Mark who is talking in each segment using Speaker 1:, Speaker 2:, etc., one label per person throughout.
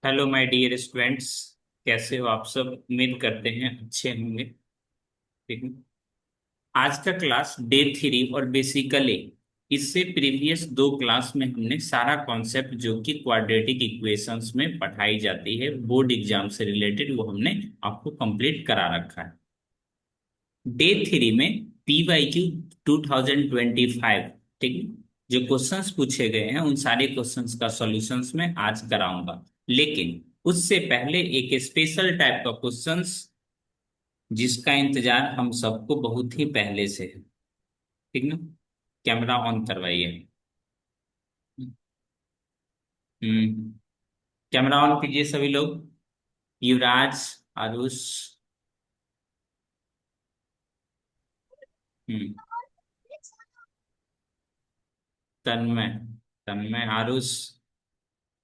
Speaker 1: Hello my dear students. कैसे हो आप सब? उम्मीद करते हैं अच्छे होंगे। ठीक है। आज का क्लास डे 3 और बेसिकली इससे प्रीवियस दो क्लास में हमने सारा कॉन्सेप्ट जो कि क्वाड्रेटिक इक्वेशंस में पढ़ाई जाती है बोर्ड एग्जाम से रिलेटेड, वो हमने आपको कंप्लीट करा रखा है। डे 3 में PYQ 2025, ठीक है, जो क्वेश्चंस पूछे गए हैं उन सारे क्वेश्चंस का सॉल्यूशंस मैं आज कराऊंगा। लेकिन उससे पहले एक स्पेशल टाइप का क्वेश्चंस जिसका इंतजार हम सबको बहुत ही पहले से है। ठीक ना? कैमरा ऑन करवाइए। हम्म। कैमरा ऑन कीजिए सभी लोग। युवराज, आरुष। हम्म। तन्मय, तन्मय, आरुष,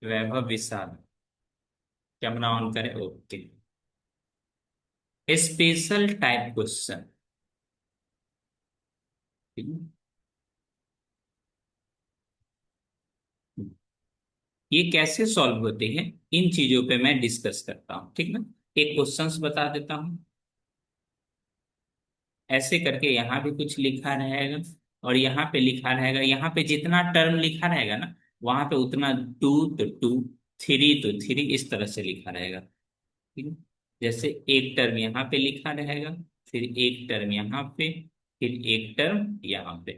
Speaker 1: वैभव, विशाल। कैमरा ऑन करें। ओके। Special type question. ठीक है? ये कैसे सॉल्व होते हैं, इन चीजों पे मैं डिस्कस करता हूँ। ठीक ना? एक क्वेश्चंस बता देता हूँ। ऐसे करके यहाँ भी कुछ लिखा रहेगा और यहाँ पे लिखा रहेगा। यहाँ पे जितना टर्म लिखा रहेगा ना, वहां पे उतना टू तो टू, थ्री तो थ्री, इस तरह से लिखा रहेगा। ठीक है? जैसे एक टर्म यहाँ पे लिखा रहेगा, फिर एक टर्म यहाँ पे, फिर एक टर्म यहाँ पे।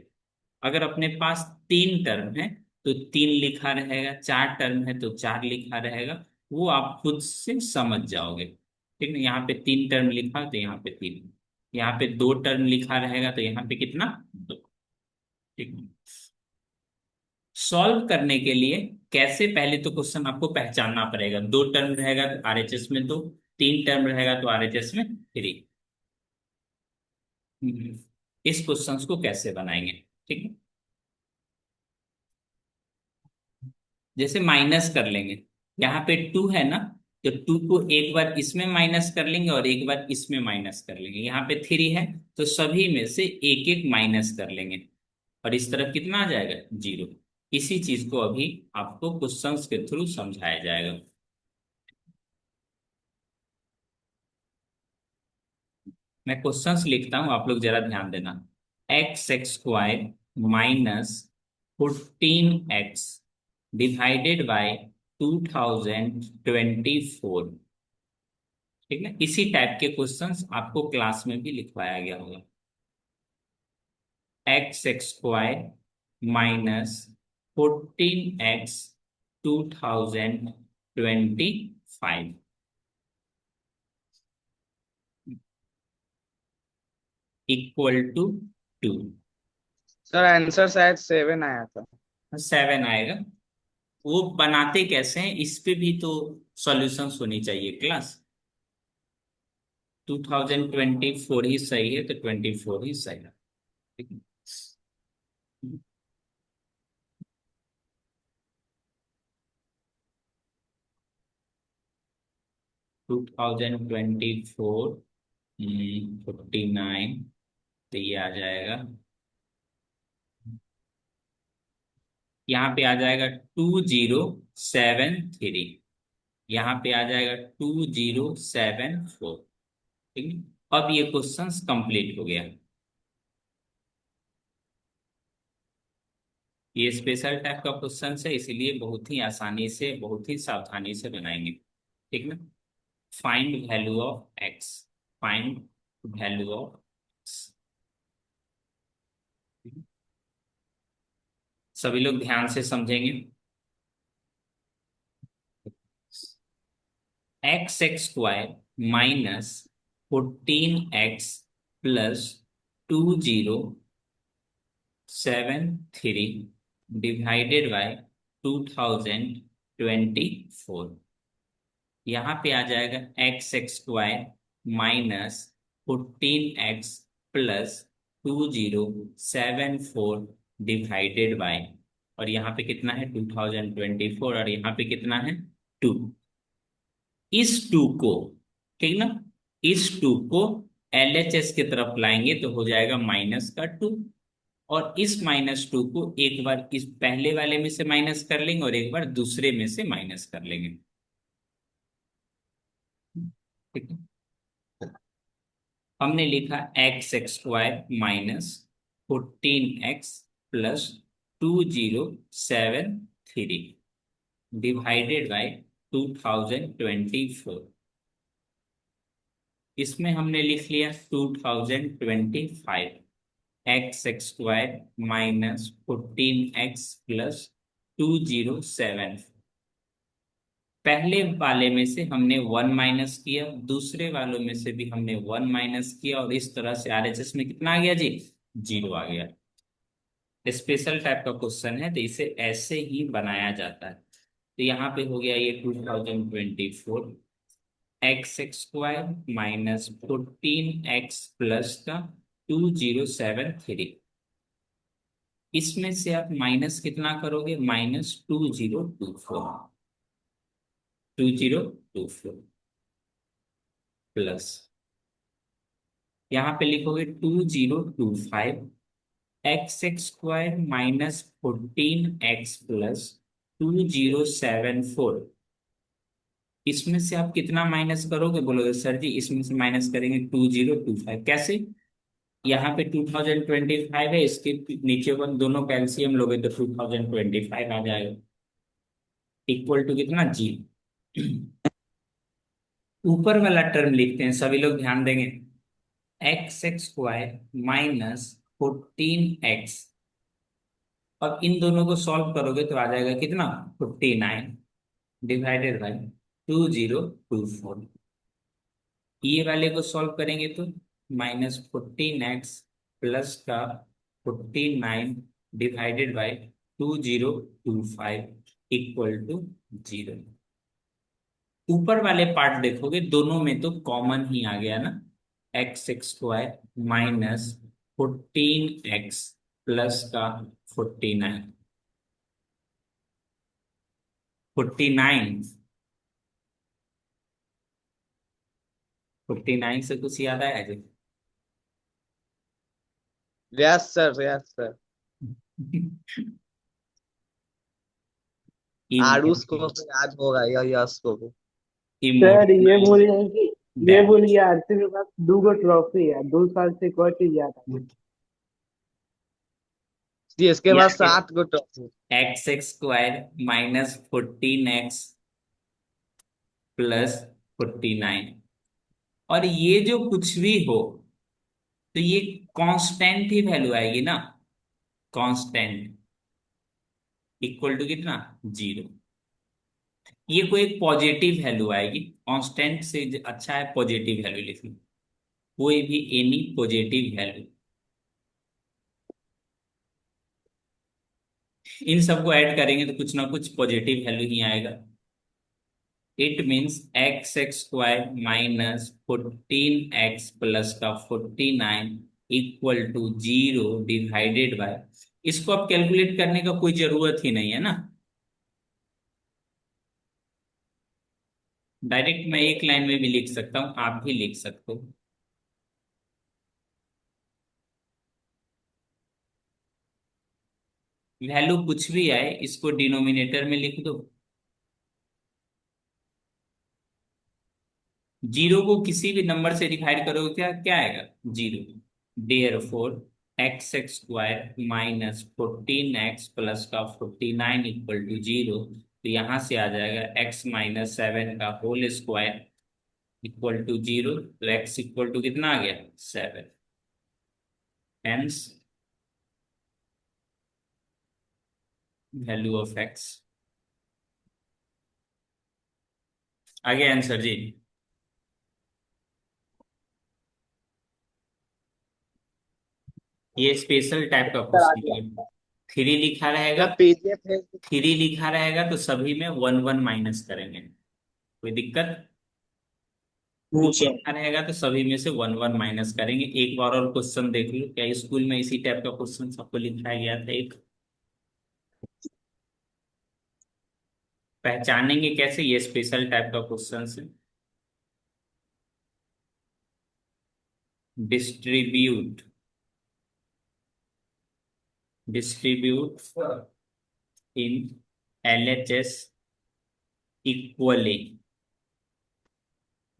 Speaker 1: अगर अपने पास तीन टर्म है तो तीन लिखा रहेगा, चार टर्म है तो चार लिखा रहेगा। वो आप खुद से समझ जाओगे। ठीक है? यहाँ पे तीन टर्म लिखा तो यहाँ पे तीन, यहाँ पे दो टर्म लिखा रहेगा तो यहाँ पे कितना, दो। ठीक है? सॉल्व करने के लिए कैसे, पहले तो क्वेश्चन आपको पहचानना पड़ेगा। दो टर्म रहेगा तो RHS में दो, तीन टर्म रहेगा तो RHS में थ्री। इस क्वेश्चंस को कैसे बनाएंगे? ठीक है? जैसे माइनस कर लेंगे। यहाँ पे टू है ना, तो टू को एक बार इसमें माइनस कर लेंगे और एक बार इसमें माइनस कर लेंगे। यहाँ पे थ्री है तो सभी में से एक एक माइनस कर लेंगे और इस तरफ कितना आ जाएगा, जीरो। इसी चीज को अभी आपको क्वेश्चंस के थ्रू समझाया जाएगा। मैं क्वेश्चंस लिखता हूं, आप लोग जरा ध्यान देना। x² minus 14x divided by 2024। ठीक है? इसी टाइप के क्वेश्चंस आपको क्लास में भी लिखवाया गया होगा। x² minus 14x 2025 equal to two.
Speaker 2: Sir answer शायद 7 आया था।
Speaker 1: 7 आएगा। वो बनाते कैसे हैं इस पे भी तो सॉल्यूशंस होनी चाहिए क्लास। 2024 ही सही है तो 24 ही सही है। ठीक है? 2024, 49, तो ये आ जाएगा। यहाँ पे आ जाएगा 2073। यहाँ पे आ जाएगा 2074। ठीक है? अब ये क्वेश्चंस कंप्लीट हो गया। ये स्पेशल टाइप का क्वेश्चन है, इसीलिए बहुत ही आसानी से, बहुत ही सावधानी से बनाएंगे। ठीक ना? Find value of x. Find value of x. सभी लोग ध्यान से समझेंगे। x² minus 14x plus 2073 divided by 2024। यहाँ पे आ जाएगा x² minus 14x plus 2074 divided by, और यहाँ पे कितना है 2024 और यहाँ पे कितना है टू। इस टू को, ठीक ना, इस टू को LHS की तरफ लाएंगे तो हो जाएगा माइनस का टू। और इस माइनस टू को एक बार इस पहले वाले में से माइनस कर लेंगे और एक बार दूसरे में से माइनस कर लेंगे। ठीक है। हमने लिखा x² - 14x + 2073 डिवाइडेड बाय 2024। इसमें हमने लिख लिया 2025। x² - 14x + 2074। पहले वाले में से हमने वन माइनस किया, दूसरे वालों में से भी हमने वन माइनस किया, और इस तरह से आरएचएस में कितना आ गया जी? जीरो आ गया। स्पेशल टाइप का क्वेश्चन है तो इसे ऐसे ही बनाया जाता है। तो यहाँ पे हो गया ये 2024। x² - 14x का 2073। इसमें से आप माइनस कितना करोगे? -2024। 2024 प्लस यहाँ पे लिखोगे 2025। x² - 14x + 2074। इसमें से आप कितना माइनस करोगे? बोलोगे सर जी इसमें से माइनस करेंगे 2025 कैसे? यहाँ पे 2025 है, इसके नीचे वन दोनों कैल्सियम लोगे तो 2025 आ जाएगा। इक्वल टू कितना? जी। ऊपर वाला टर्म लिखते हैं, सभी लोग ध्यान देंगे। x² - 14x। अब इन दोनों को सॉल्व करोगे तो आ जाएगा कितना? 59 डिवाइडेड बाई 2024। ये वाले को सॉल्व करेंगे तो -14x प्लस का 49 डिवाइडेड बाई 2025 इक्वल टू 0। ऊपर वाले पार्ट देखोगे दोनों में तो कॉमन ही आ गया ना। x² - 14x प्लस का 49। 49। 49 से कुछ याद आया जी?
Speaker 2: Yes sir, yes sir. Aarush को तो याद होगा, या यश को भी।
Speaker 3: सर ये
Speaker 1: इमोशनल
Speaker 3: भूल गए कि ये भूल
Speaker 1: डैमेज।
Speaker 3: गया आरसीबी के पास 2 गो ट्रॉफी है, 2 साल से कोई चीज याद है।
Speaker 2: सीएसके के
Speaker 1: या
Speaker 2: पास 7 गो ट्रॉफी।
Speaker 1: x² - 14x +49। और ये जो कुछ भी हो तो ये कांस्टेंट ही वैल्यू आएगी ना। कांस्टेंट इक्वल टू कितना? 0। ये कोई एक पॉजिटिव वैल्यू आएगी। कांस्टेंट से अच्छा है पॉजिटिव वैल्यू लिखना। कोई भी एनी पॉजिटिव वैल्यू, इन सबको ऐड करेंगे तो कुछ ना कुछ पॉजिटिव वैल्यू ही आएगा। It means x² - 14x plus का 49 इक्वल टू 0 डिवाइडेड बाय। इसको अब कैलकुलेट करने का कोई जरूरत ही नहीं है ना। डायरेक्ट मैं एक लाइन में भी लिख सकता हूं, आप भी लिख सकते हो। वैल्यू कुछ भी आए इसको डिनोमिनेटर में लिख दो। जीरो को किसी भी नंबर से डिवाइड करोगे क्या क्या आएगा? 0। Dare four x² - 14x plus का 49 इक्वल टू 0। तो यहां से आ जाएगा x - 7 का होल स्क्वायर इक्वल टू 0। तो x इक्वल टू कितना आ गया? 7। हेंस वैल्यू ऑफ x आ गया आंसर जी। ये स्पेशल टाइप का
Speaker 3: सर आ
Speaker 1: क्वेश्चन
Speaker 3: गया।
Speaker 1: है। थ्री लिखा रहेगा।
Speaker 2: सर पीडीएफ भेज दीजिए।
Speaker 1: थ्री लिखा रहेगा तो सभी में वन वन माइनस करेंगे, कोई दिक्कत? Two
Speaker 3: sir.
Speaker 1: लिखा रहेगा तो सभी में से वन वन माइनस करेंगे। एक बार और क्वेश्चन देख लो, क्या स्कूल में इसी टाइप का क्वेश्चन सबको लिखाया गया था एक? पहचानेंगे कैसे ये स्पेशल टाइप का क्वेश्चन है? डिस्ट्रीब्यूट डिस्ट्रीब्यूट इन LHS इक्वली।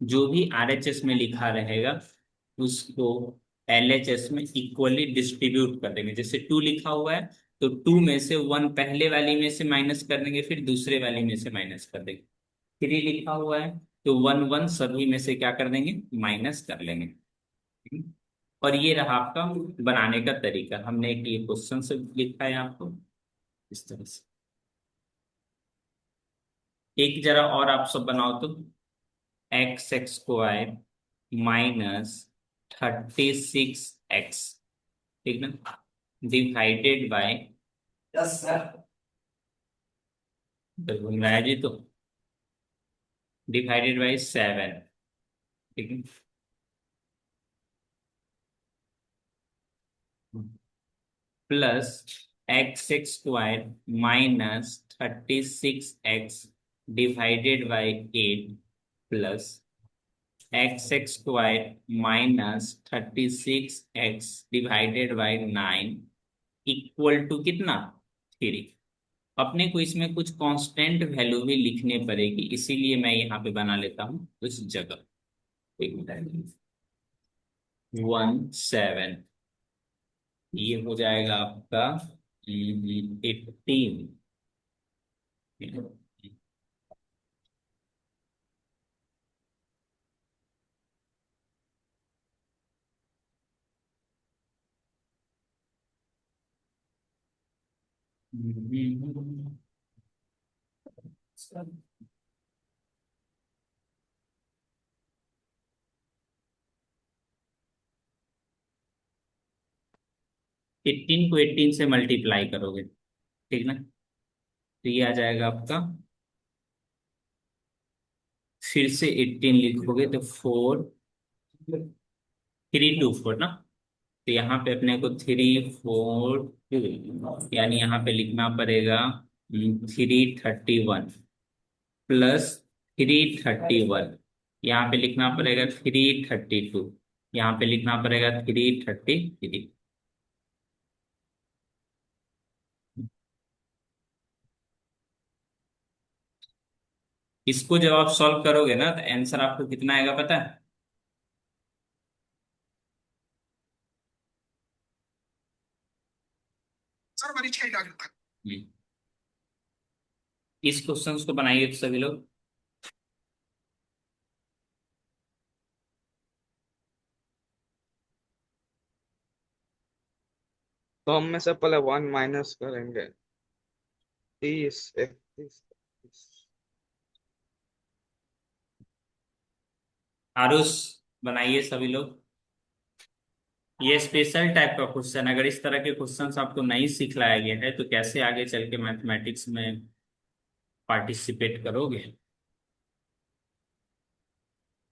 Speaker 1: जो भी आरएचएस में लिखा रहेगा उसको एलएचएस में इक्वली डिस्ट्रीब्यूट कर देंगे। जैसे 2 लिखा हुआ है तो 2 में से 1 पहले वाली में से माइनस कर देंगे, फिर दूसरे वाली में से माइनस कर देंगे। 3 लिखा हुआ है तो 1 1 सभी में से क्या कर देंगे, माइनस कर लेंगे। ठीक है? और ये रहा आपका बनाने का तरीका। हमने एक ये क्वेश्चन से लिखा है आपको इस तरह से। एक जरा और आप सब बनाओ तो, x x square minus 36x, ठीक ना, डिवाइडेड बाय,
Speaker 2: यस सर।
Speaker 1: घूम रहा है जी तो, डिवाइडेड बाय 7, ठीक है, plus x x square minus 36x divided by 8 plus x x square minus 36x divided by 9 equal to कितना, 3। अपने को इसमें कुछ कांस्टेंट वैल्यू भी लिखने पड़ेगी, इसीलिए मैं यहाँ पे बना लेता हूँ उस जगह। एक मिनट, 17, ये हो जाएगा आपका 18। 18 को 18 से मल्टीप्लाई करोगे, ठीक ना, तो ये आ जाएगा आपका, फिर से 18 लिखोगे तो 4, 3 2 4 ना, तो यहाँ पे अपने को 3 4 2, यानी यहाँ पे लिखना पड़ेगा 331 प्लस 331, यहाँ पे लिखना पड़ेगा 332, यहाँ पे लिखना पड़ेगा 333। इसको जब आप सॉल्व करोगे ना तो आंसर आपको कितना आएगा पता है? हम्म, इस क्वेश्चन को बनाइए तो सभी लोग।
Speaker 2: तो हम में से पहले 1 माइनस करेंगे। 30 31
Speaker 1: आरुष, बनाइए सभी लोग। ये स्पेशल टाइप का क्वेश्चन, अगर इस तरह के क्वेश्चंस आपको नहीं सिखलाया गया है तो कैसे आगे चल के मैथमेटिक्स में पार्टिसिपेट करोगे?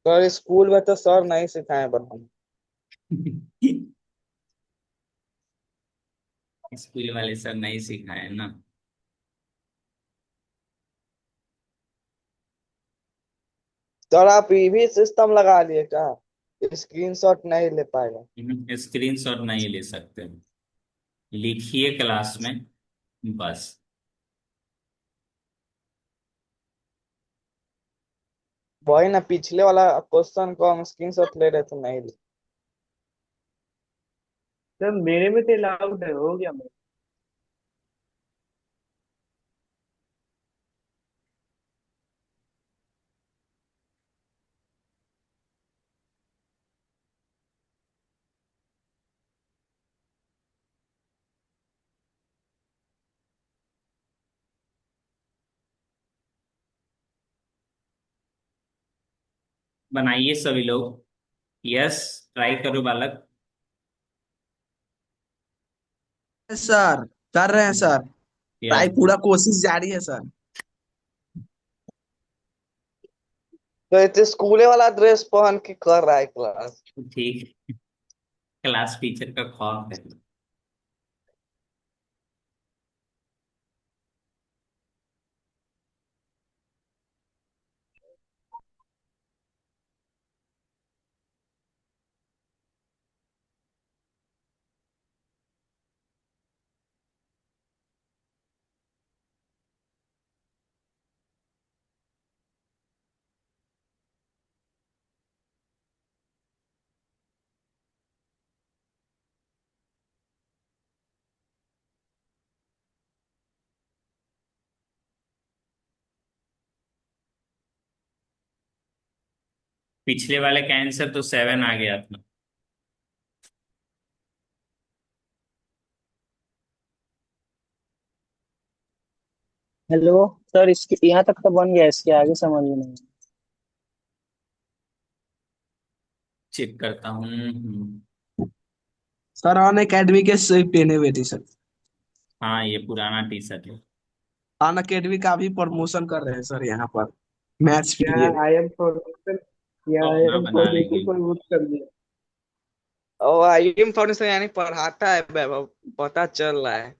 Speaker 2: सर स्कूल में तो सर नहीं सिखाए बनाना।
Speaker 1: स्कूल वाले सर नहीं सिखाए ना।
Speaker 2: सर आप ये भी सिस्टम लगा लिए क्या? स्क्रीनशॉट नहीं ले पाएगा।
Speaker 1: स्क्रीन शॉट नहीं ले सकते, लिखिए क्लास में बस।
Speaker 2: वही ना, पिछले वाला क्वेश्चन को हम स्क्रीनशॉट ले रहे थे, नहीं ले।
Speaker 3: सर मेरे में तो अलाउड है, हो गया मेरा।
Speaker 1: बनाइए सभी लोग। यस, ट्राई करो बालक।
Speaker 4: सर कर रहे हैं सर।
Speaker 1: यस,
Speaker 4: ट्राई पूरा कोशिश जारी है सर।
Speaker 2: तो ये स्कूले वाला ड्रेस पहन के कर रहा है क्लास।
Speaker 1: ठीक, क्लास टीचर का खौफ है। पिछले वाले का आंसर तो 7 आ गया था।
Speaker 3: हेलो सर, इसके यहाँ तक तो बन गया, इसके आगे समझ में नहीं।
Speaker 1: चेक करता हूँ।
Speaker 4: सर अन अकेडमी के से पहने हुए टी शर्ट।
Speaker 1: हाँ, ये पुराना टी शर्ट है।
Speaker 4: अन अकेडमी का भी प्रमोशन कर रहे हैं सर यहाँ पर, मैच के
Speaker 3: क्या
Speaker 4: लिए।
Speaker 3: I am foundation?
Speaker 1: तो
Speaker 3: या आई
Speaker 1: अपना
Speaker 3: एम
Speaker 1: बना लेंगे।
Speaker 3: फाउंडेशन को रिमूव कर दिया?
Speaker 2: और आईएम फाउंडेशन यानी पढ़ाता है वैभव, पता चल रहा है।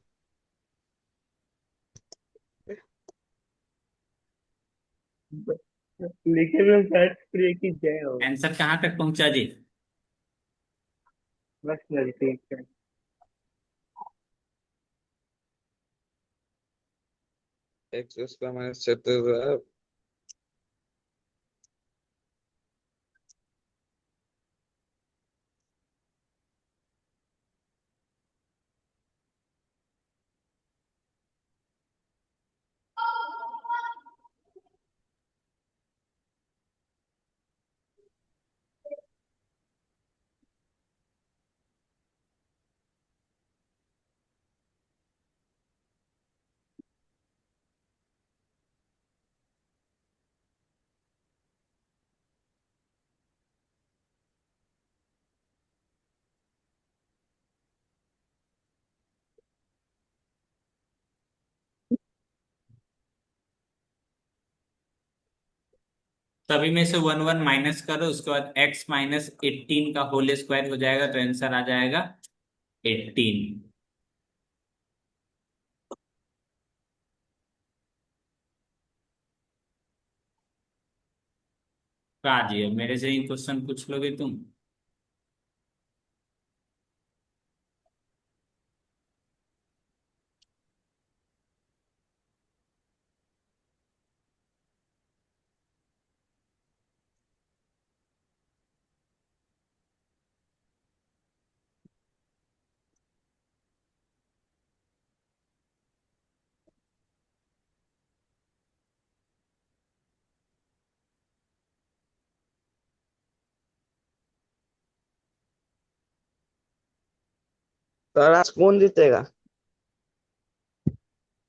Speaker 3: लिखे में बैठ प्रिय की जय हो।
Speaker 1: आंसर कहाँ तक पहुंचा जी?
Speaker 3: बस नजदीक है।
Speaker 2: एक्स स्क्वायर माइनस चतुर्थ।
Speaker 1: सभी में से 1 1 माइनस करो, उसके बाद x-18 का होल स्क्वायर हो जाएगा, तो आंसर आ जाएगा 18। कहा जी, अब मेरे से ही क्वेश्चन पूछ लोगे तुम?
Speaker 2: सर आज कौन जीतेगा,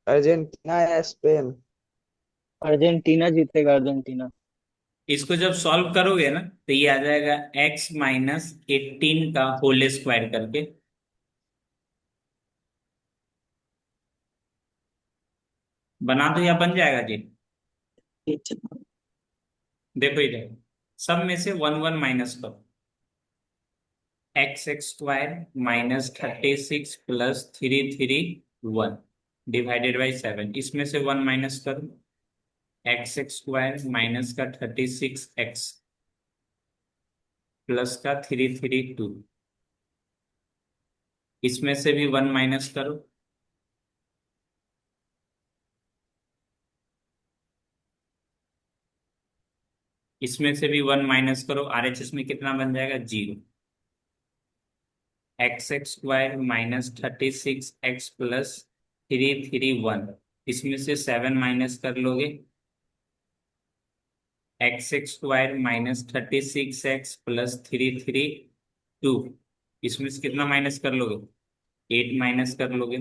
Speaker 2: अर्जेंटीना या स्पेन?
Speaker 3: अर्जेंटीना जीतेगा, अर्जेंटीना।
Speaker 1: इसको जब सॉल्व करोगे ना, तो ये आ जाएगा x-18 का होल स्क्वायर करके। बना दो या बन जाएगा जी? देखो इधर, सब में से 1 1 माइनस करो। x² minus 36 plus 3 3 1 divided by 7, इसमें से 1 माइनस करो। x² माइनस का 36x प्लस का 3 3 2, इसमें से भी 1 माइनस करो। इसमें से भी 1 माइनस करो, RHS में कितना बन जाएगा? 0। x² माइनस 36x प्लस 3 3 1, इसमें से 7 माइनस कर लोगे। x² माइनस 36x प्लस 3 3 2, इसमें से कितना माइनस कर लोगे? 8 माइनस कर लोगे।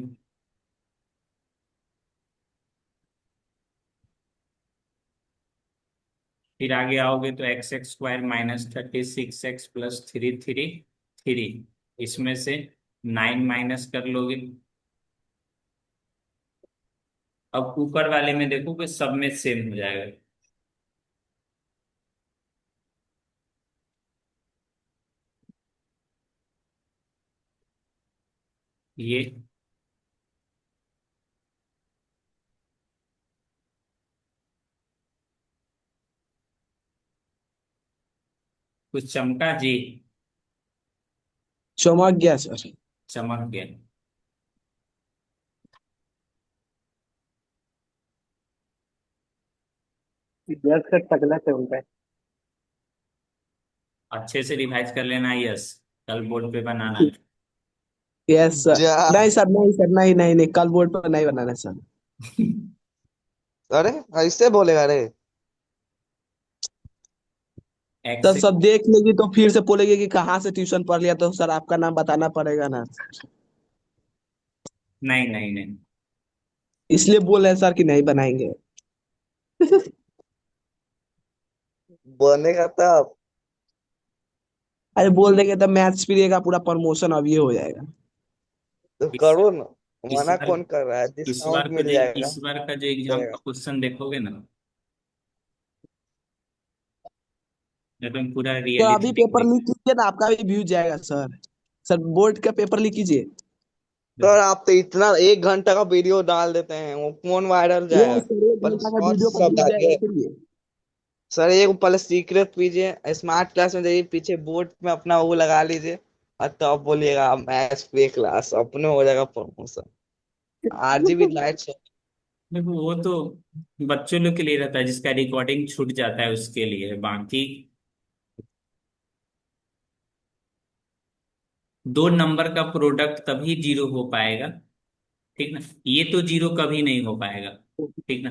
Speaker 1: फिर आगे आओगे तो x² माइनस 36x प्लस 3 3 3, इसमें से 9 माइनस कर लोगे। अब ऊपर वाले में देखो कि सब में सेम हो जाएगा। ये कुछ चमका जी?
Speaker 4: चमक गया सर।
Speaker 1: चमक गया।
Speaker 3: जग से टकला चलता है।
Speaker 1: अच्छे से रिवाइज कर लेना, यस। कल बोर्ड पे बनाना है।
Speaker 4: Yes sir.
Speaker 2: जा।
Speaker 4: नहीं सर, नहीं सर, नहीं नहीं नहीं, कल बोर्ड पर नहीं बनाना सर।
Speaker 2: अरे ऐसे बोलेगा रे।
Speaker 1: एक्स
Speaker 4: तो सब देख लेगी तो फिर से बोलेगी कि कहाँ से ट्यूशन पढ़ लिया, तो सर आपका नाम बताना पड़ेगा ना।
Speaker 1: नहीं नहीं नहीं।
Speaker 4: इसलिए बोल रहे हैं सर कि नहीं बनाएंगे।
Speaker 2: बनेगा तब।
Speaker 4: अरे बोल देंगे तो मैथ्स पीरियड का पूरा प्रमोशन अब ये हो जाएगा।
Speaker 2: तो
Speaker 1: इस
Speaker 2: करो ना।
Speaker 1: इस
Speaker 2: मना
Speaker 1: बार
Speaker 2: कौन कर रहा है,
Speaker 1: इस
Speaker 2: डिस्काउंट
Speaker 1: बार को
Speaker 2: मिल जाएगा।
Speaker 1: इस बार का जो एग्जाम
Speaker 2: जाएगा।
Speaker 1: का क्वेश्चन देखोगे ना, एकदम पूरा
Speaker 4: तो अभी
Speaker 1: रियलिस्टिक
Speaker 4: पेपर लीक
Speaker 1: दिखे।
Speaker 4: कीजिए ना, आपका भी व्यू जाएगा सर। सर बोर्ड का पेपर लीक कीजिए।
Speaker 2: सर आप तो इतना 1 घंटा का वीडियो डाल देते हैं, वो कौन वायरल
Speaker 4: ये
Speaker 2: जाएगा।
Speaker 4: सर एक
Speaker 2: पहले
Speaker 4: घंटा का वीडियो
Speaker 2: शॉर्ट्स
Speaker 4: का
Speaker 2: शब्द
Speaker 4: व्यू जाएगा
Speaker 2: आगे।
Speaker 4: फिर।
Speaker 2: सर एक पहले सीक्रेट कीजिए, स्मार्ट क्लास में जाइए, पीछे बोर्ड में अपना वो लगा लीजिए। और तब बोलिएगा मैथ्स पे क्लास, अपने हो जाएगा प्रमोशन। RGB light.
Speaker 1: देखो वो तो बच्चों लोग के लिए रहता है, जिसका रिकॉर्डिंग छूट जाता है उसके लिए। बाकी 2 नंबर का प्रोडक्ट तभी जीरो हो पाएगा, ठीक ना। ये तो जीरो कभी नहीं हो पाएगा, ठीक ना।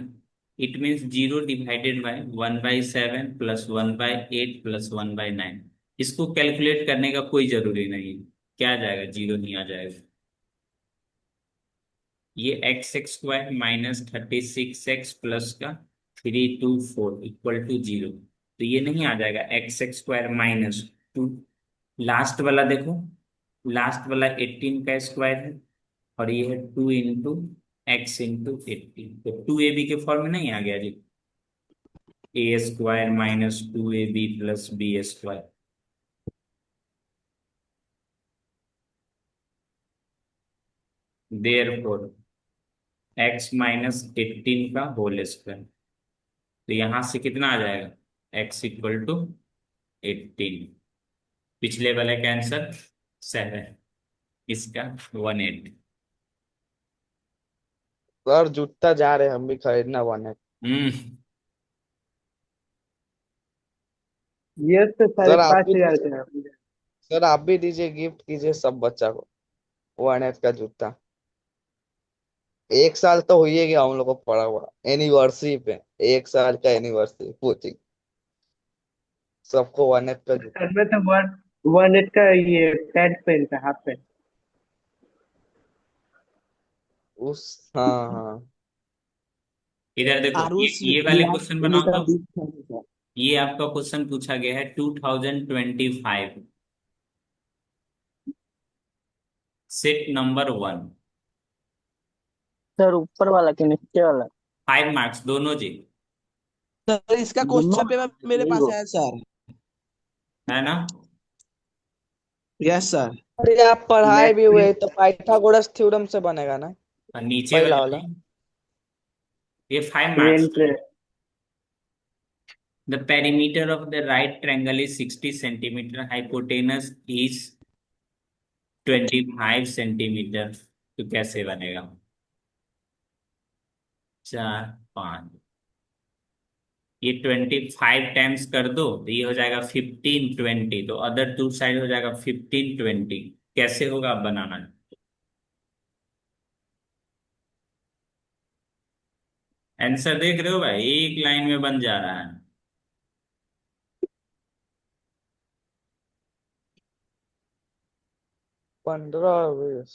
Speaker 1: It means 0 divided by 1/7 plus 1/8 plus 1/9। इसको कैलकुलेट करने का कोई जरूरी नहीं है, क्या आ जाएगा, जीरो नहीं आ जाएगा। ये x² माइनस 36x प्लस का 324 इक्वल टू जीरो, तो ये नहीं आ जाएगा x² माइनस 2। लास्ट वाला देखो, लास्ट वाला 18 का स्क्वायर है, और ये है 2 इंटू x इंटू 18, तो 2ab के फॉर्म में नहीं आ गया जी। a² माइनस 2ab प्लस b²। Therefore x minus 18 का होल स्क्वायर, तो यहां से कितना आ जाएगा, x = 18। पिछले वाले का आंसर 7, इसका 18।
Speaker 2: सर जूता जा रहे हैं, हम भी खरीदना बने।
Speaker 1: हम्म।
Speaker 3: ये तो साढ़े
Speaker 2: सर आप
Speaker 3: पाँच
Speaker 2: भी
Speaker 3: हजार
Speaker 2: दीजिए।
Speaker 3: का है।
Speaker 2: सर आप भी दीजिए, गिफ्ट कीजिए सब बच्चा को 1 का जूता। 1 साल तो हो ही गया हम लोग को पड़ा हुआ एनिवर्सरी पे। 1 साल का एनिवर्सरी कोचिंग। सबको 1 का जूता।
Speaker 3: सर में तो वन वन एट का ये पैंट पहनता है, हाफ पैंट।
Speaker 2: उस हाँ हाँ।
Speaker 1: इधर देखो,
Speaker 4: आरुष
Speaker 1: ये वाले
Speaker 4: विराट
Speaker 1: क्वेश्चन
Speaker 4: कोहली
Speaker 1: बनाओ
Speaker 4: का
Speaker 1: तो।
Speaker 4: बिग फैन है।
Speaker 1: ये आपका क्वेश्चन पूछा गया है 2025, सेट नंबर 1।
Speaker 3: सर ऊपर वाला कि नीचे वाला?
Speaker 1: 5 मार्क्स दोनों जी,
Speaker 4: सर इसका
Speaker 3: दोनों
Speaker 4: क्वेश्चन पेपर मेरे
Speaker 3: यही
Speaker 4: पास
Speaker 3: हो।
Speaker 4: है सर।
Speaker 1: है ना।
Speaker 4: Yes sir.
Speaker 2: अरे आप पढ़ाए भी
Speaker 3: मैथ
Speaker 2: हुए तो पाइथागोरस थ्योरम से बनेगा ना।
Speaker 1: और नीचे
Speaker 2: पहला
Speaker 1: वाले
Speaker 2: वाला।
Speaker 1: में ये 5 मार्क्स।
Speaker 3: प्लेन पे।
Speaker 1: The perimeter of the right triangle is 60 centimetre, hypotenuse is 25 centimetre, तो कैसे बनेगा। 4 5, ये 25 टाइम्स कर दो तो ये हो जाएगा 15 20, तो अदर टू साइड हो जाएगा 15 20। कैसे होगा आप बनाना। आंसर देख रहे हो भाई, एक लाइन में बन जा रहा है।
Speaker 2: 15 20।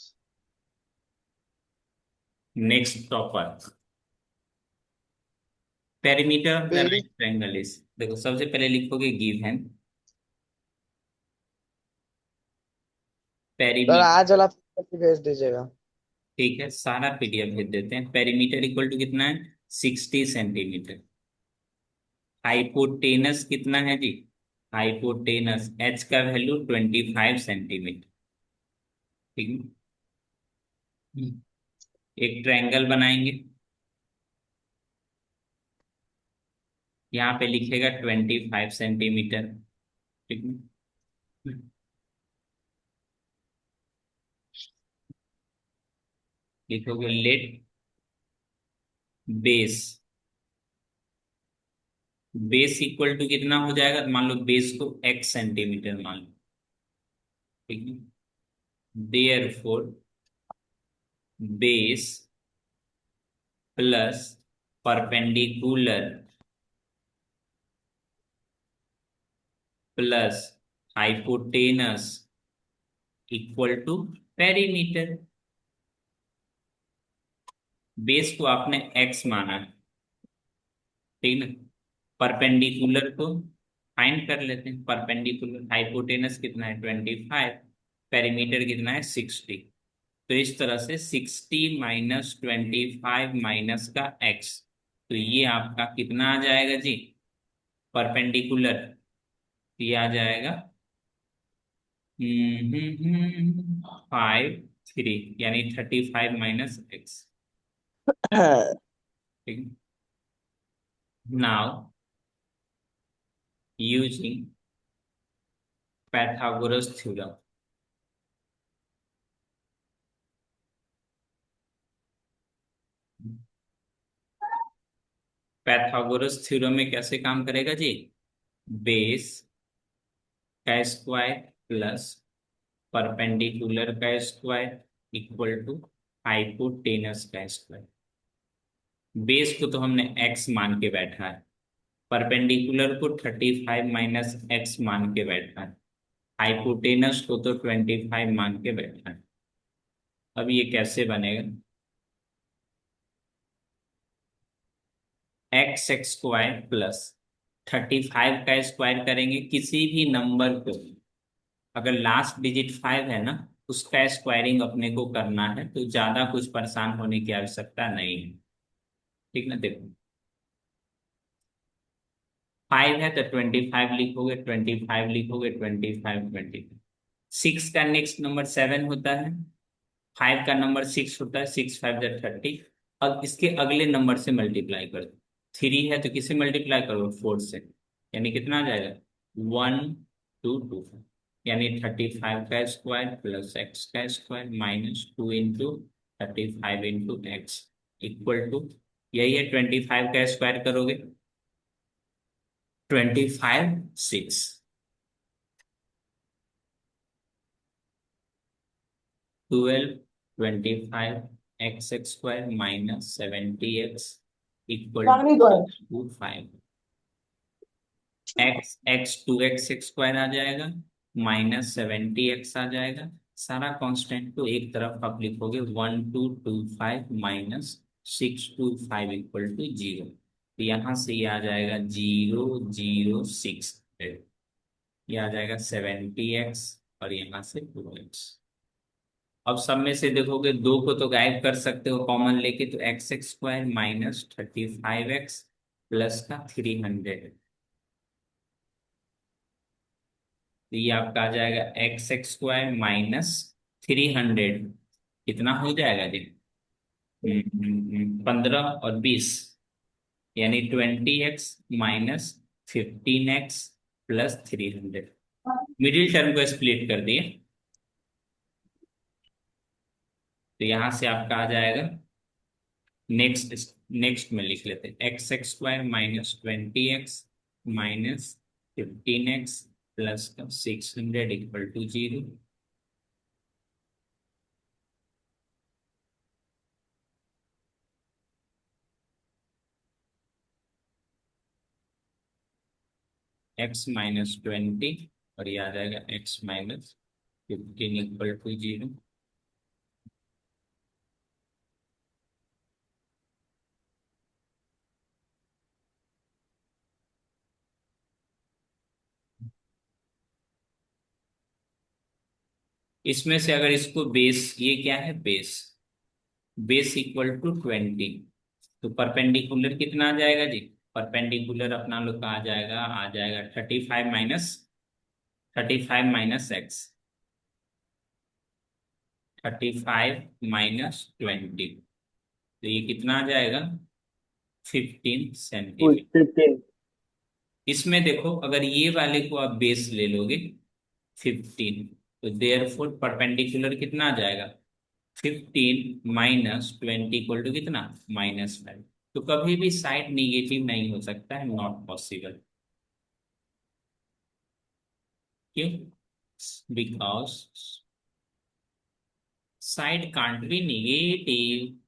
Speaker 1: Next topper, perimeter of the
Speaker 2: पेरी।
Speaker 1: राइट ट्रायंगल इज, देखो सबसे पहले लिखोगे गिवन
Speaker 2: सर
Speaker 1: पेरीमीटर।
Speaker 2: आज वाला भेज दीजिएगा।
Speaker 1: ठीक है, सारा पीडीएफ भेज देते हैं। पेरीमीटर इक्वल टू कितना है, 60 सेंटीमीटर। हाइपोटेनस कितना है जी, हाइपोटेनस एच का वैल्यू 25 सेंटीमीटर, ठीक है। एक ट्रायंगल बनाएंगे, यहाँ पे लिखेगा 25 सेंटीमीटर, ठीक है। लिखोगे let base, base equal to कितना हो जाएगा, मान लो बेस को x सेंटीमीटर मान लो, ठीक है। Therefore base plus perpendicular plus hypotenuse equal to perimeter. Base को आपने एक्स माना है, ठीक ना। परपेंडिकुलर को फाइंड कर लेते हैं। परपेंडिकुलर हाइपोटेनस कितना है 25, पेरीमीटर कितना है 60। तो इस तरह से 60 - 25 माइनस का एक्स, तो ये आपका कितना आ जाएगा जी परपेंडिकुलर। ये आ जाएगा 5 3, यानी 35 माइनस एक्स। ठीक है। Now using Pythagoras theorem, Pythagoras theorem में कैसे काम करेगा जी। बेस का स्क्वायर प्लस परपेंडिकुलर का स्क्वायर इक्वल टू हाइपोटेनस का स्क्वायर। बेस को तो हमने x मान के बैठा है, परपेंडिकुलर को 35 माइनस एक्स मान के बैठा है, हाइपोटेनस को तो 25 मान के बैठा है। अब ये कैसे बनेगा। एक्स एक्स स्क्वायर प्लस 35 का स्क्वायर करेंगे किसी भी नंबर को, अगर लास्ट डिजिट 5 है ना उसका स्क्वायरिंग अपने को करना है, तो ज्यादा कुछ परेशान होने की आवश्यकता नहीं है। ठीक ना। देखो 5 है तो 25 लिखोगे, 25 लिखोगे, 25 25। 6 का नेक्स्ट नंबर 7 होता है, 5 का नंबर 6 होता है, 6 5 30। अब इसके अगले नंबर से मल्टीप्लाई कर दो। 3 है तो किसे मल्टीप्लाई करो 4 से, यानी कितना आ जाएगा 1225, यानी 35 का स्क्वायर प्लस एक्स का square minus 2 × 35 × x equal to, यही है 25 का स्क्वायर करोगे 25 6, 12 25 x² minus 70x equal to 5। x 2x² आ जाएगा माइनस 70x आ जाएगा। सारा कांस्टेंट को एक तरफ आप लिखोगे 1225 माइनस 625 इक्वल टू 0। तो यहाँ से ये आ जाएगा 0 0 6, ये आ जाएगा 70x और यहाँ से 2x। अब सब में से देखोगे दो को तो गायब कर सकते हो कॉमन लेके, तो x² माइनस 35x प्लस का 300, तो ये आपका आ जाएगा x² माइनस 300। कितना हो जाएगा जी 15 और 20, यानी 20x minus 15x plus 300। Middle term को स्प्लिट कर दिए, तो यहां से आपका आ जाएगा नेक्स्ट, नेक्स्ट में लिख लेते हैं x² minus 20x minus 15x plus का 600 इक्वल टू 0। x माइनस 20 और ये आ जाएगा x माइनस 15 इक्वल टू 0। इसमें से अगर इसको बेस, ये क्या है बेस, बेस इक्वल टू 20, तो परपेंडिकुलर कितना आ जाएगा जी। परपेंडिकुलर अपना लोग का आ जाएगा 35 माइनस एक्स, 35 - 20, तो ये कितना आ जाएगा 15 सेंटीमीटर।
Speaker 3: 15।
Speaker 1: इसमें देखो अगर ये वाले को आप बेस ले लोगे 15, तो देयर फोर परपेंडिकुलर कितना आ जाएगा 15 माइनस 20 इक्वल टू कितना -5। तो कभी भी साइड निगेटिव नहीं हो सकता है, नॉट पॉसिबल। क्यों, because side can't be negative.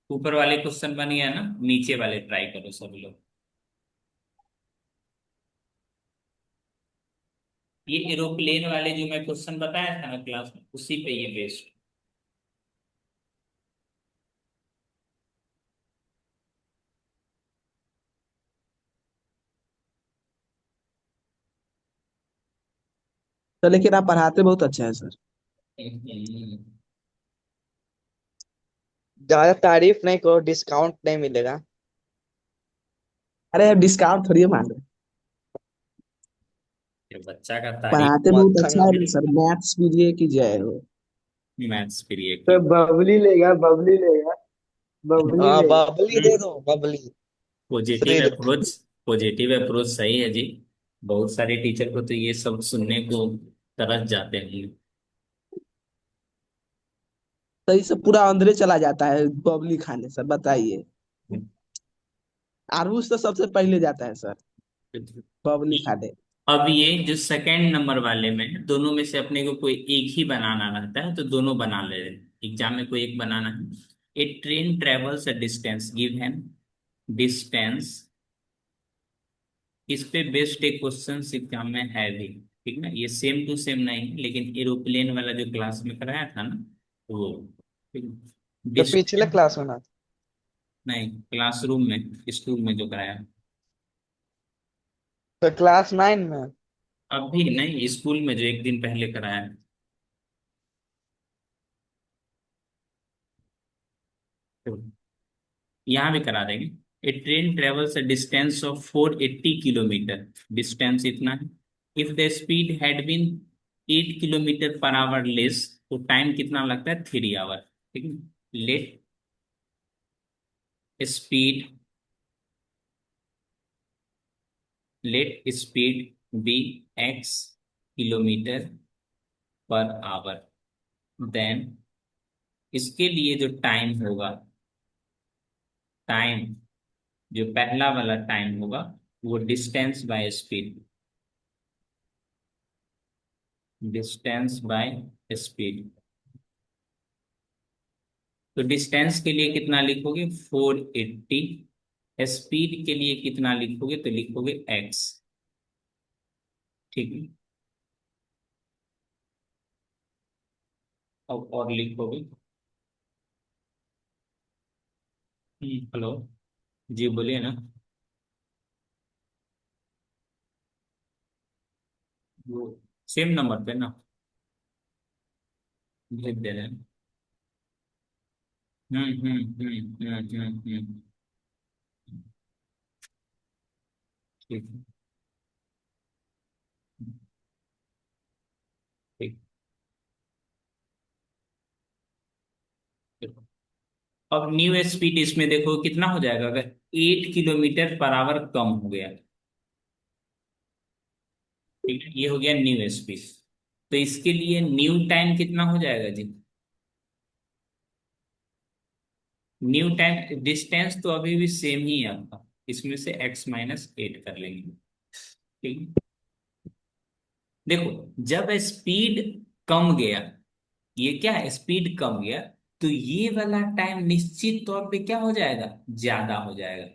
Speaker 1: ऊपर वाले क्वेश्चन बन गया ना, नीचे वाले ट्राई करो सब लोग। ये एरोप्लेन वाले जो मैं क्वेश्चन बताया था ना क्लास में, उसी पे ये बेस्ड।
Speaker 4: तो लेकिन आप पढ़ाते बहुत अच्छा है सर।
Speaker 2: ज्यादा तारीफ नहीं करो, डिस्काउंट नहीं मिलेगा।
Speaker 4: अरे यार डिस्काउंट थोड़ी मांग रहे हैं।
Speaker 1: ये बच्चा का तारीफ।
Speaker 4: पढ़ाते बहुत
Speaker 2: मक्खन
Speaker 4: अच्छा है ना
Speaker 1: मेरे
Speaker 4: सर, मैथ्स पीजिए कि जय हो।
Speaker 1: मैथ्स पीरियड
Speaker 3: तो
Speaker 1: की।
Speaker 3: बबली लेगा, बबली लेगा, बबली
Speaker 2: हाँ
Speaker 3: लेगा।
Speaker 2: बबली दे दो, Babli.
Speaker 1: Positive
Speaker 2: Shri
Speaker 1: approach. Positive approach सही है जी। बहुत सारे टीचर को तो ये सब सुनने को तरस जाते हैं।
Speaker 4: तो इससे पूरा अंदरे चला जाता है बबली खाने सर, बताइए। आरुष तो सबसे पहले जाता है सर बबली खाने।
Speaker 1: अब ये जो सेकंड नंबर वाले में है, दोनों में से अपने को कोई एक ही बनाना रहता है तो दोनों बना ले रहे हैं। एग्जाम में कोई एक बनाना है। A train travels a distance, give है डिस्टेंस। इस पे बेस्ड एक क्वेश्चन एग्जाम में है भी। ठीक ना, ये सेम टू सेम नहीं है, लेकिन एरोप्लेन वाला जो क्लास में कराया था ना वो। ठीक।
Speaker 2: तो पिछले
Speaker 1: डिस्टेंस।
Speaker 2: क्लास में ना।
Speaker 1: नहीं, क्लासरूम में, स्कूल में जो कराया।
Speaker 2: तो क्लास 9 में।
Speaker 1: अभी नहीं, स्कूल में जो एक दिन पहले कराया है। तो यहाँ भी करा देंगे। A train travels a distance of 480 kilometer. Distance इतना है। If the speed had been 8 kilometer per hour less, तो टाइम कितना लगता है? 3 आवर। ठीक है। Let speed, let speed be x kilometer per hour, then इसके लिए जो टाइम होगा, टाइम जो पहला वाला टाइम होगा वो distance by speed, distance by speed. तो डिस्टेंस के लिए कितना लिखोगे? 480। स्पीड के लिए कितना लिखोगे? तो लिखोगे एक्स। ठीक है। और लिखोगे। हेलो। जी बोलिए ना। वो सेम नंबर पे ना भेज दे रहे हैं। हम्म। ठीक है। ठीक। अब न्यू स्पीड इसमें देखो कितना हो जाएगा, अगर 8 किलोमीटर पर आवर कम हो गया। ठीक है, ये हो गया न्यू स्पीड। तो इसके लिए न्यू टाइम कितना हो जाएगा जी? न्यू टाइम, डिस्टेंस तो अभी भी सेम ही है आपका, इसमें से x-8 कर लेंगे। ठीक है। देखो जब स्पीड कम गया, ये क्या है, स्पीड कम गया, तो ये वाला टाइम निश्चित तौर पे क्या हो जाएगा? ज्यादा हो जाएगा।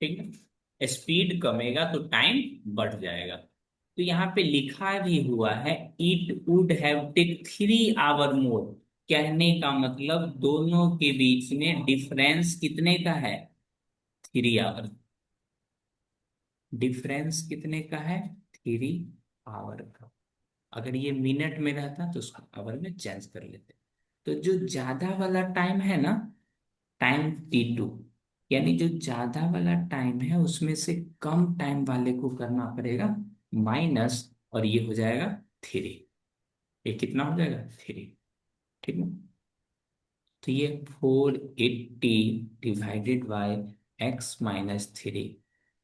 Speaker 1: ठीक है। स्पीड कमेगा तो टाइम बढ़ जाएगा। तो यहाँ पे लिखा भी हुआ है, it would have take 3 hour more. कहने का मतलब दोनों के बीच में डिफरेंस कितने का है? 3 आवर। डिफरेंस कितने का है? 3 आवर का। अगर ये मिनट में रहता तो उसको आवर में चेंज कर लेते। तो जो ज्यादा वाला टाइम है ना, टाइम T2, यानी जो ज्यादा वाला टाइम है उसमें से कम टाइम वाले को करना पड़ेगा माइनस, और ये हो जाएगा 3। ये कितना हो जाएगा? 3। ठीक है। तो ये 480 डिवाइडेड बाय x-3।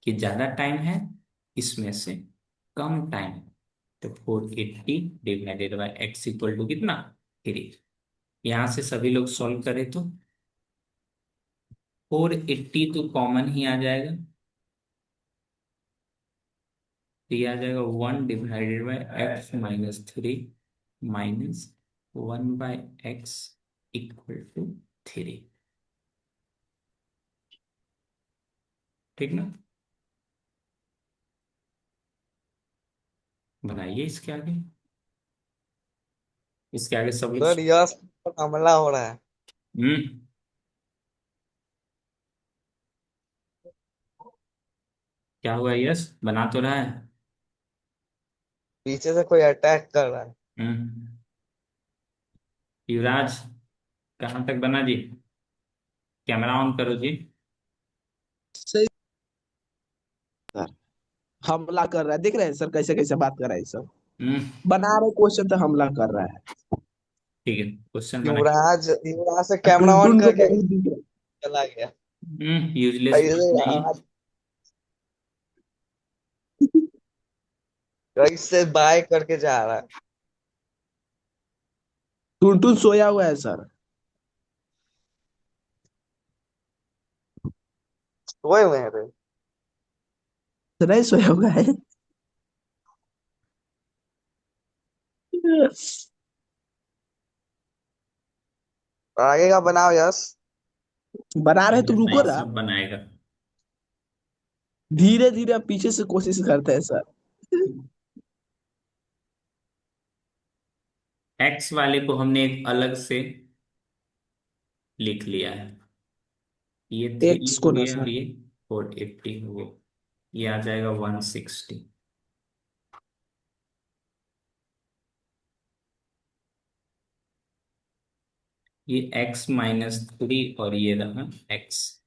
Speaker 1: ये ज्यादा टाइम है, इसमें से कम टाइम। तो 480 divided by x equal to कितना? 3। यहां से सभी लोग सॉल्व करें तो 480 तो कॉमन ही आ जाएगा। तो ये आ जाएगा 1/(x-3) minus 1/(x) equal to 3। ठीक ना। बनाइए इसके आगे, इसके आगे सब लोग।
Speaker 2: सर यश पर हमला हो रहा है।
Speaker 1: हम्म। क्या हुआ यस, बना तो रहा है।
Speaker 2: पीछे से कोई अटैक कर रहा है।
Speaker 1: हम्म। युवराज, कहाँ तक बना जी। कैमरा ऑन करो जी।
Speaker 4: सही सर, हमला कर रहा है, देख रहे हैं सर कैसे कैसे बात कर रहा है सर।
Speaker 1: हम्म।
Speaker 4: बना रहे क्वेश्चन तो हमला कर रहा है।
Speaker 1: ठीक है, क्वेश्चन बना।
Speaker 2: युवराज युवराज से कैमरा ऑन
Speaker 4: टुनटुन को
Speaker 2: करके
Speaker 4: नहीं दिख रहा।
Speaker 2: चला गया।
Speaker 1: यूजलेस
Speaker 2: कैसे
Speaker 1: बात नहीं।
Speaker 2: यार, कैसे बाय करके जा रहा है।
Speaker 4: टुनटुन सोया हुआ है सर।
Speaker 2: सोए हुए हैं रे।
Speaker 4: तो नहीं सोया हुआ है।
Speaker 2: आगे का बनाओ यश।
Speaker 4: बना रहे तो रुको
Speaker 1: नहीं,
Speaker 4: ना।
Speaker 1: सब बनाएगा।
Speaker 4: धीरे धीरे पीछे से कोशिश करते हैं सर।
Speaker 1: एक्स वाले को हमने एक अलग से लिख लिया है। ये 3
Speaker 4: एक्स
Speaker 1: हो
Speaker 4: को ना
Speaker 1: गया और
Speaker 4: सर।
Speaker 1: ये 480 हो गया। ये आ जाएगा 160। ये x-3 और ये रहा x।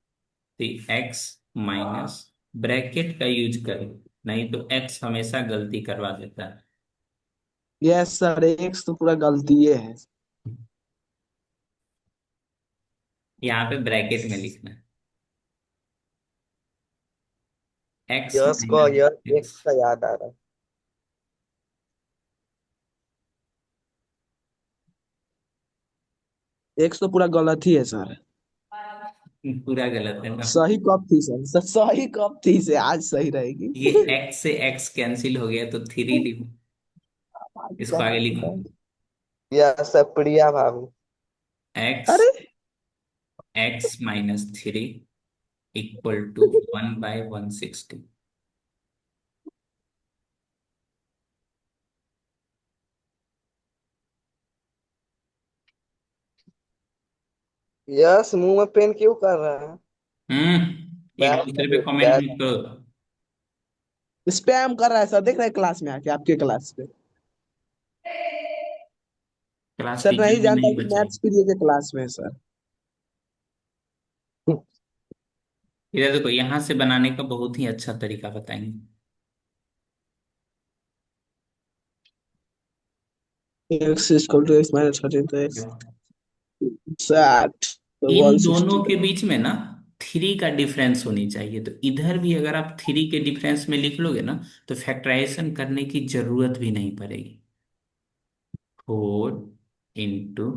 Speaker 1: तो x माइनस, ब्रैकेट का यूज करें, नहीं तो x हमेशा गलती करवा देता है।
Speaker 4: यस सर, एक्स तो पूरा गलती है।
Speaker 1: यहाँ पे ब्रैकेट में लिखना है x
Speaker 2: यश को
Speaker 1: माइनस
Speaker 2: यश एक
Speaker 1: एक्स।
Speaker 2: का याद आ रहा है।
Speaker 4: एक्स तो पूरा गलत ही है सर।
Speaker 1: पूरा गलत है ना।
Speaker 4: सही कब थी सर, सही कब थी से आज सही रहेगी।
Speaker 1: ये x से x कैंसिल हो गया तो 3 इसको आगे लिखो।
Speaker 2: यश प्रिया भाभी।
Speaker 1: x,
Speaker 4: अरे
Speaker 1: x-3 इक्वल टू 1/160।
Speaker 2: यश मुंह में पेन क्यों कर रहा है।
Speaker 1: एक
Speaker 2: बैठ
Speaker 1: दूसरे पे कमेंट
Speaker 2: बैठ।
Speaker 1: मत करो।
Speaker 4: स्पैम कर रहा है सर, देख रहे हैं क्लास में आके, आपके क्लास में।
Speaker 1: क्लास
Speaker 4: सर
Speaker 1: टीचर
Speaker 4: नहीं
Speaker 1: भी
Speaker 4: जानता
Speaker 1: नहीं
Speaker 4: कि
Speaker 1: बचा है।
Speaker 4: मैथ्स पीरियड के क्लास में है सर।
Speaker 1: इधर देखो, यहाँ से बनाने का बहुत ही अच्छा तरीका बताएंगे।
Speaker 4: X equal to x minus 13 तो एक्स 60 तो
Speaker 1: इन
Speaker 4: 160
Speaker 1: दोनों के बीच में ना 3 का डिफरेंस होनी चाहिए, तो इधर भी अगर आप 3 के डिफरेंस में लिख लोगे ना तो फैक्टराइजेशन करने की जरूरत भी नहीं पड़ेगी। 4 इंटू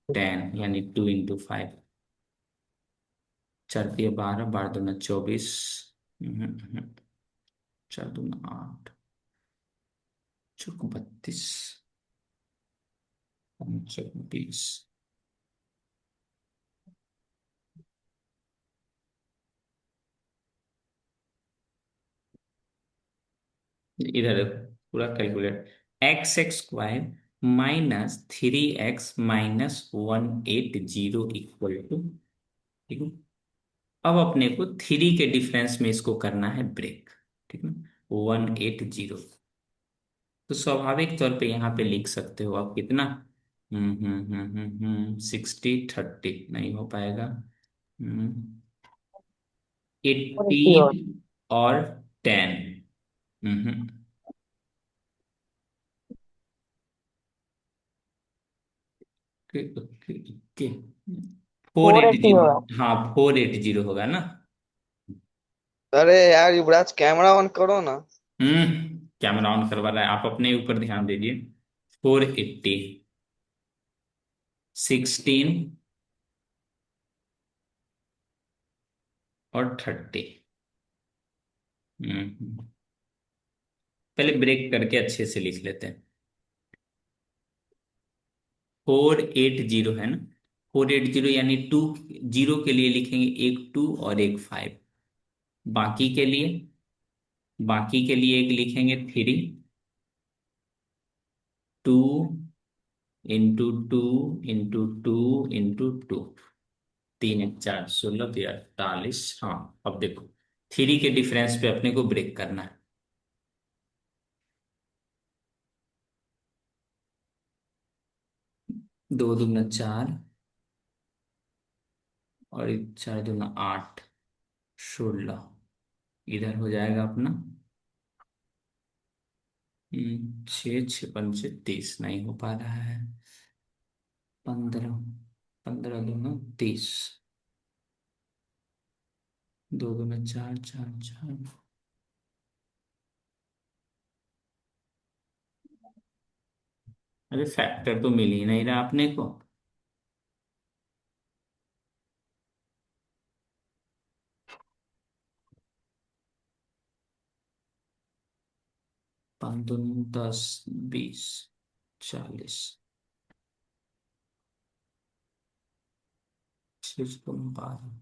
Speaker 1: 10 यानी 2 इंटू 5। 4 × 12, 12 × 2 = 24। 4 × 2 = 8, 4 × 32, 5 × 20। इधर देखो, पूरा calculate. x² -3x-180 equal to, ठीक है। अब अपने को 3 के डिफरेंस में इसको करना है ब्रेक, ठीक है। 180, तो स्वाभाविक तौर पे यहाँ पे लिख सकते हो आप कितना। 60/30 नहीं हो पाएगा। 18 और 10। Hmm. Okay okay okay. Four
Speaker 3: four
Speaker 1: eight
Speaker 3: eighty होगा।
Speaker 1: जीरो हाँ, 480 होगा ना।
Speaker 2: अरे यार युवराज कैमरा ऑन करो ना।
Speaker 1: कैमरा ऑन करवा रहा है, आप अपने ऊपर ध्यान दीजिए। 480, 16 और 30। हम्म। पहले ब्रेक करके अच्छे से लिख लेते हैं। 480 है ना, 480 यानी टू, जीरो के लिए लिखेंगे एक टू और एक फाइव। बाकी के लिए, बाकी के लिए एक लिखेंगे three, two into two into two into two, तीन एक चार 16 तो 48। हाँ, अब देखो थ्री के डिफरेंस पे अपने को ब्रेक करना है। दो दूना चार और एक चार दूना आठ, 16। इधर हो जाएगा अपना छः, छः पंचे 30, नहीं हो पा रहा है। 15, 15 दूना 30, दो दूना चार, चार चार। अरे फैक्टर तो मिल ही नहीं रहा अपने को। पाँच दूनी 10, 20, 40, छः दूनी 12।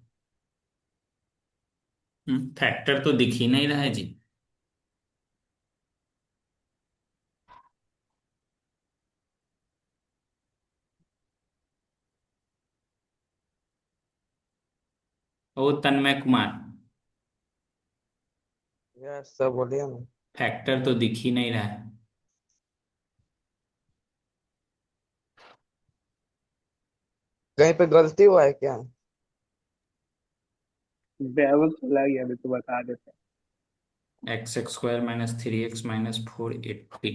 Speaker 1: फैक्टर तो दिख ही नहीं रहा है जी। ओ तन्मय कुमार,
Speaker 2: यस सर बोलिए ना।
Speaker 1: फैक्टर तो दिख ही नहीं रहा है।
Speaker 2: कहीं पे गलती हुआ है क्या?
Speaker 3: ड्राइवर चला गया अभी तो बता देते
Speaker 1: x x square minus three x minus 480।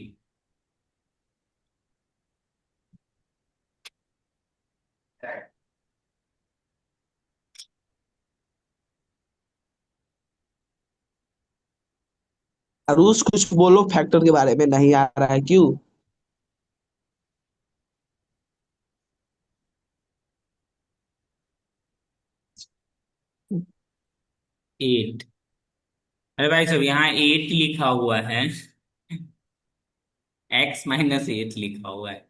Speaker 4: Arush कुछ बोलो फैक्टर के बारे में, नहीं आ रहा है क्यों?
Speaker 1: 8। अरे भाई साहब यहाँ 8 लिखा हुआ है, x-8 लिखा हुआ है।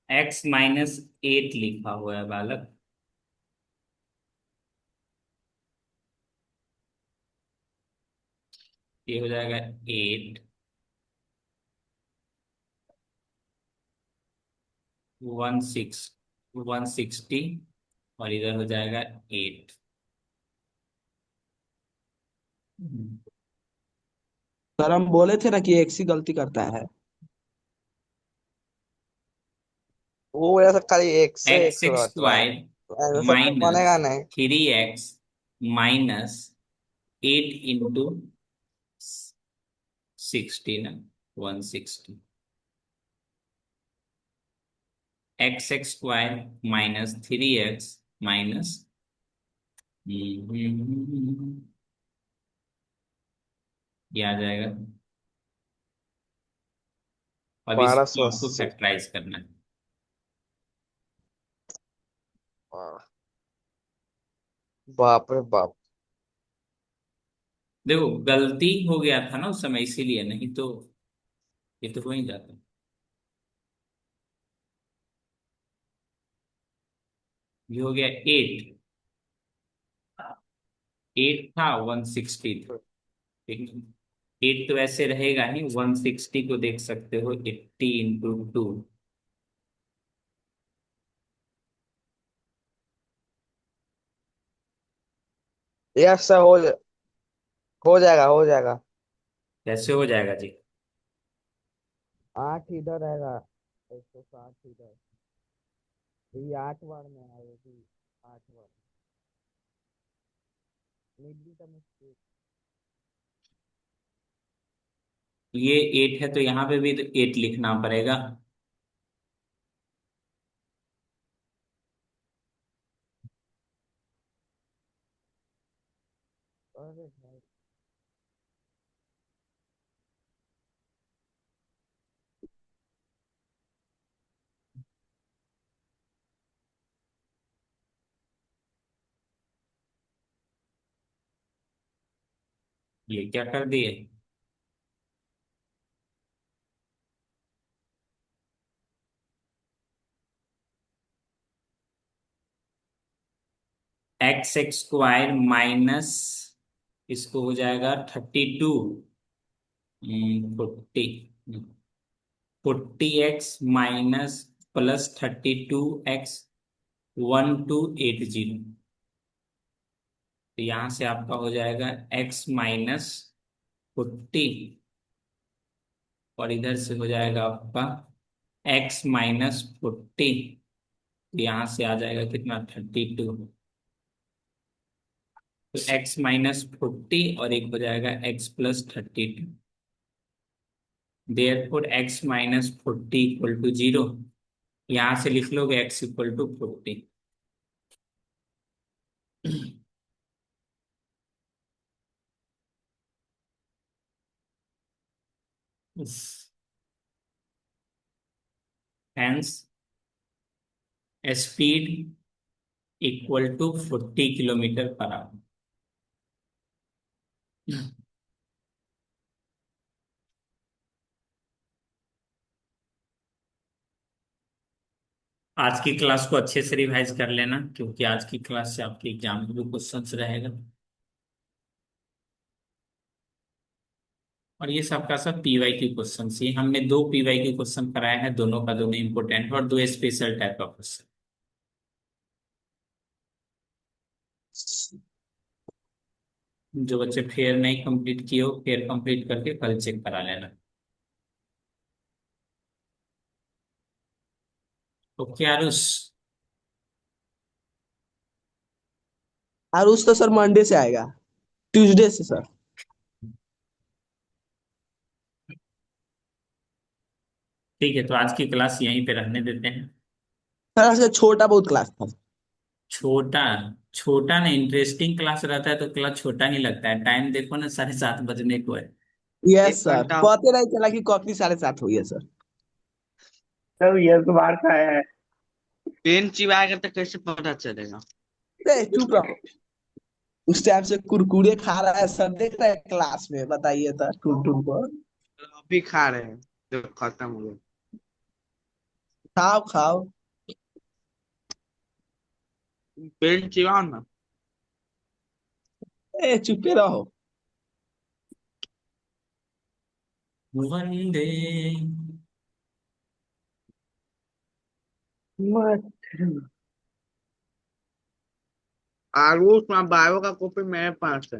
Speaker 1: x-8 लिखा हुआ है बालक। ये हो जाएगा 8, 160, और इधर हो जाएगा 8।
Speaker 4: सर हम बोले थे ना कि एक सी गलती करता है।
Speaker 2: वो वजह से खाली एक से
Speaker 1: एक्स
Speaker 2: एक
Speaker 1: एक्स
Speaker 2: रट रहा है,
Speaker 1: स्क्वायर
Speaker 2: तो ऐसे तो
Speaker 1: माइनस
Speaker 2: बनेगा नहीं।
Speaker 1: 3x minus 8 into 16, 160। X x square minus 3x minus, ये आ जाएगा। अब
Speaker 2: बारह
Speaker 1: इसको
Speaker 2: सौ
Speaker 1: आपको
Speaker 2: अस्सी
Speaker 1: फैक्टराइज करना है।
Speaker 2: बाप रे बाप।
Speaker 1: देखो गलती हो गया था ना उस समय, इसीलिए, नहीं तो ये तो हो ही जाता। ये हो गया 8, 8 था 160 था, ठीक है। 8 तो ऐसे रहेगा ही, 160 को देख सकते हो 80 इंटू टू।
Speaker 2: यस सर हो जाएगा हो जाएगा।
Speaker 1: कैसे हो जाएगा जी?
Speaker 2: 8 इधर रहेगा, 160 इधर। ये 8 बार में है, ये भी 8 बार। मिडिल का मिस्टेक।
Speaker 1: ये 8 है तो यहाँ पे भी तो 8 लिखना पड़ेगा।
Speaker 2: अरे भाई।
Speaker 1: ये क्या कर दिए? x² माइनस, इसको हो जाएगा 32, 40x माइनस प्लस 32x 1280। तो यहां से आपका हो जाएगा x-40, और इधर से हो जाएगा आपका x-40। यहां से आ जाएगा कितना, 32। तो x-40 और एक हो जाएगा x+32। Therefore x-40 equal to 0। यहां से लिख लोगे x equal to 40। Hence speed equal to 40 km/h। आज की क्लास को अच्छे से रिवाइज कर लेना, क्योंकि आज की क्लास से आपके एग्जाम में भी क्वेश्चंस रहेगा। और ये सबका सब पीवाई की क्वेश्चन, ये हमने दो पीवाई के क्वेश्चन कराए हैं, दोनों का दोनों इंपोर्टेंट और दो स्पेशल टाइप का क्वेश्चन। जो बच्चे फेयर नहीं कंप्लीट किए हो, फेयर कंप्लीट करके कल चेक करा लेना। ओके आरुष?
Speaker 4: आरुष तो सर मंडे से आएगा, ट्यूसडे से सर।
Speaker 1: ठीक है, तो आज की क्लास यहीं पे रहने देते हैं।
Speaker 4: सर आज का छोटा बहुत क्लास था।
Speaker 1: छोटा? छोटा नहीं, इंटरेस्टिंग क्लास रहता है तो क्लास छोटा ही लगता है। टाइम देखो ना, 7:30 बजने को है।
Speaker 4: यस
Speaker 2: एक
Speaker 4: सर,
Speaker 2: घंटा
Speaker 4: पता नहीं चला कि कॉफी 7:30 हुई है सर।
Speaker 3: सर ये तो बात का है।
Speaker 2: पेन चिबाएगा तो कैसे पता चलेगा?
Speaker 4: ए चुप रहो। उस टाइम से कुरकुरे खा रहा है सर, देख रहे हैं क्लास में, बताइए तो टुन को।
Speaker 2: अभी खा रहे हैं जब खत्म हो गया।
Speaker 4: खाओ खाओ।
Speaker 2: पेन चिबाओ ना।
Speaker 4: ए चुपे रहो।
Speaker 1: वंदे।
Speaker 3: मत।
Speaker 2: आरुष, बायो का कॉपी मेरे पास है।